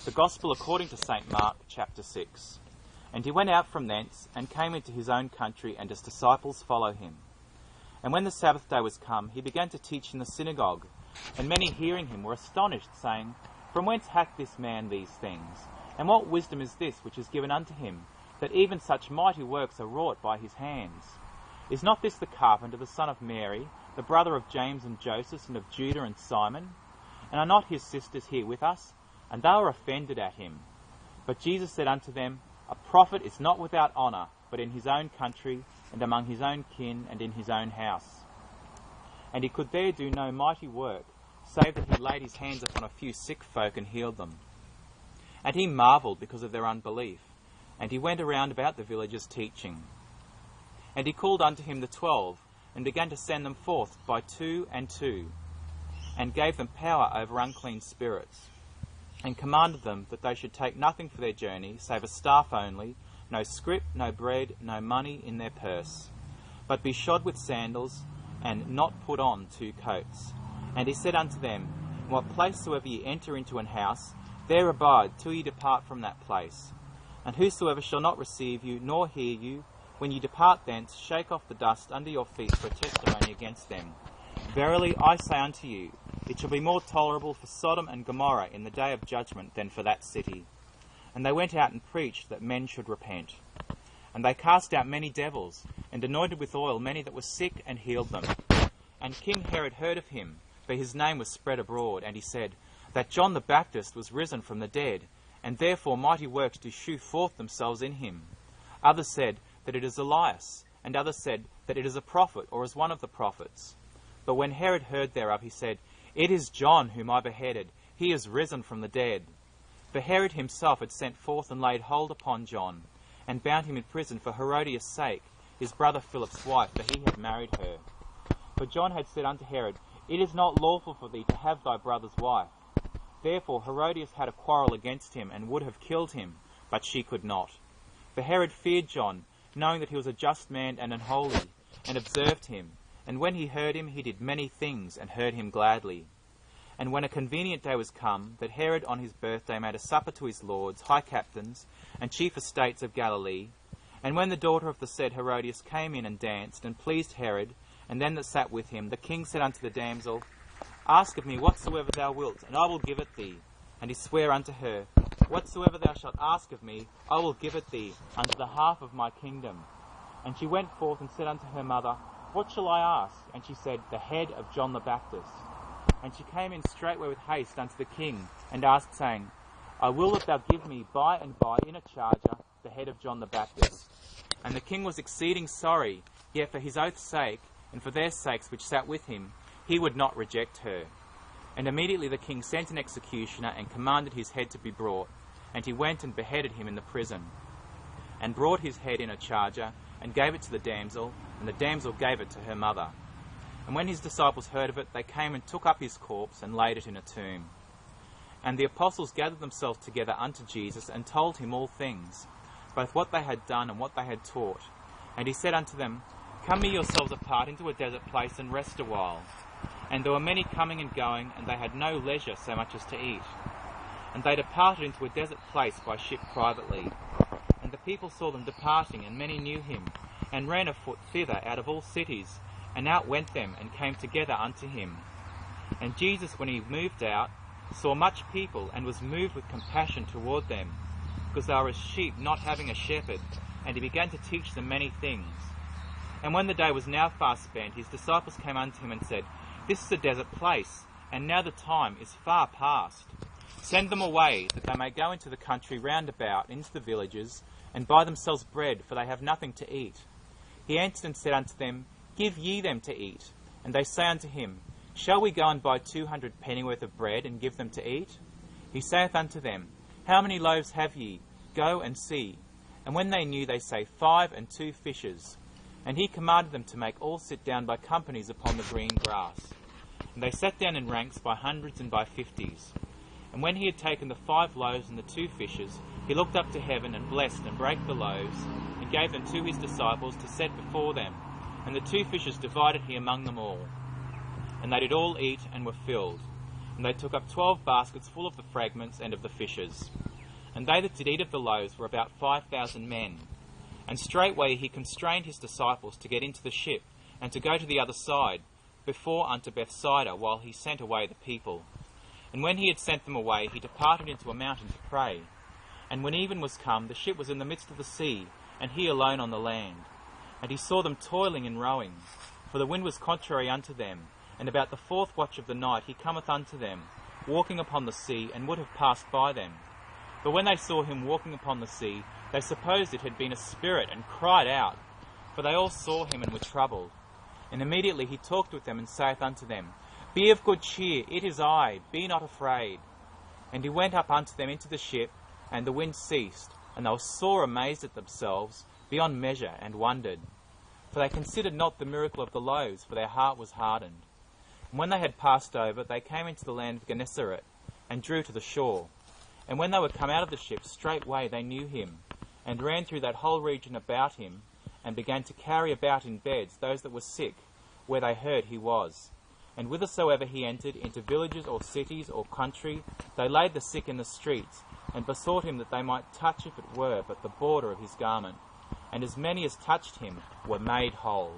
The Gospel according to St. Mark, chapter 6. And he went out from thence, and came into his own country, and his disciples followed him. And when the Sabbath day was come, he began to teach in the synagogue. And many hearing him were astonished, saying, From whence hath this man these things? And what wisdom is this which is given unto him, that even such mighty works are wrought by his hands? Is not this the carpenter, the son of Mary, the brother of James and Joseph, and of Judah and Simon? And are not his sisters here with us? And they were offended at him. But Jesus said unto them, A prophet is not without honour, but in his own country, and among his own kin, and in his own house. And he could there do no mighty work, save that he laid his hands upon a few sick folk and healed them. And he marvelled because of their unbelief. And he went around about the villages teaching. And he called unto him the 12, and began to send them forth by 2 and 2, and gave them power over unclean spirits, and commanded them that they should take nothing for their journey, save a staff only, no scrip, no bread, no money in their purse, but be shod with sandals, and not put on 2 coats. And he said unto them, In what place soever ye enter into an house, there abide till ye depart from that place. And whosoever shall not receive you, nor hear you, when ye depart thence, shake off the dust under your feet for a testimony against them. Verily I say unto you, it shall be more tolerable for Sodom and Gomorrah in the day of judgment than for that city. And they went out and preached that men should repent. And they cast out many devils, and anointed with oil many that were sick, and healed them. And King Herod heard of him, for his name was spread abroad, and he said, That John the Baptist was risen from the dead, and therefore mighty works do shew forth themselves in him. Others said that it is Elias, and others said that it is a prophet, or as one of the prophets. But when Herod heard thereof, he said, It is John whom I beheaded. He is risen from the dead. For Herod himself had sent forth and laid hold upon John, and bound him in prison for Herodias' sake, his brother Philip's wife, for he had married her. For John had said unto Herod, It is not lawful for thee to have thy brother's wife. Therefore Herodias had a quarrel against him, and would have killed him, but she could not. For Herod feared John, knowing that he was a just man and an holy, and observed him. And when he heard him, he did many things, and heard him gladly. And when a convenient day was come, that Herod on his birthday made a supper to his lords, high captains, and chief estates of Galilee. And when the daughter of the said Herodias came in and danced, and pleased Herod, and them that sat with him, the king said unto the damsel, Ask of me whatsoever thou wilt, and I will give it thee. And he sware unto her, Whatsoever thou shalt ask of me, I will give it thee, unto the half of my kingdom. And she went forth and said unto her mother, What shall I ask? And she said, The head of John the Baptist. And she came in straightway with haste unto the king, and asked, saying, I will that thou give me by and by in a charger the head of John the Baptist. And the king was exceeding sorry, yet for his oath's sake, and for their sakes which sat with him, he would not reject her. And immediately the king sent an executioner, and commanded his head to be brought. And he went and beheaded him in the prison, and brought his head in a charger, and gave it to the damsel, and the damsel gave it to her mother. And when his disciples heard of it, they came and took up his corpse, and laid it in a tomb. And the apostles gathered themselves together unto Jesus, and told him all things, both what they had done and what they had taught. And he said unto them, Come ye yourselves apart into a desert place, and rest a while. And there were many coming and going, and they had no leisure so much as to eat. And they departed into a desert place by ship privately. And the people saw them departing, and many knew him, and ran afoot thither out of all cities, and outwent them, and came together unto him. And Jesus, when he moved out, saw much people, and was moved with compassion toward them, because they were as sheep not having a shepherd, and he began to teach them many things. And when the day was now fast spent, his disciples came unto him, and said, This is a desert place, and now the time is far past. Send them away, that they may go into the country round about, into the villages, and buy themselves bread, for they have nothing to eat. He answered and said unto them, Give ye them to eat. And they say unto him, Shall we go and buy 200 pennyworth of bread, and give them to eat? He saith unto them, How many loaves have ye? Go and see. And when they knew, they say, 5 and 2 fishes. And he commanded them to make all sit down by companies upon the green grass. And they sat down in ranks by hundreds and by 50s. And when he had taken the 5 loaves and the 2 fishes, he looked up to heaven, and blessed, and brake the loaves, and gave them to his disciples to set before them. And the 2 fishes divided he among them all. And they did all eat, and were filled. And they took up 12 baskets full of the fragments and of the fishes. And they that did eat of the loaves were about 5,000 men. And straightway he constrained his disciples to get into the ship, and to go to the other side, before unto Bethsaida, while he sent away the people. And when he had sent them away, he departed into a mountain to pray. And when even was come, the ship was in the midst of the sea, and he alone on the land. And he saw them toiling and rowing, for the wind was contrary unto them. And about the 4th watch of the night he cometh unto them, walking upon the sea, and would have passed by them. But when they saw him walking upon the sea, they supposed it had been a spirit, and cried out. For they all saw him and were troubled. And immediately he talked with them, and saith unto them, Be of good cheer, it is I, be not afraid. And he went up unto them into the ship, and the wind ceased, and they were sore amazed at themselves, beyond measure, and wondered. For they considered not the miracle of the loaves, for their heart was hardened. And when they had passed over, they came into the land of Gennesaret, and drew to the shore. And when they were come out of the ship, straightway they knew him, and ran through that whole region about him, and began to carry about in beds those that were sick, where they heard he was. And whithersoever he entered, into villages or cities or country, they laid the sick in the streets, and besought him that they might touch, if it were, but the border of his garment. And as many as touched him were made whole.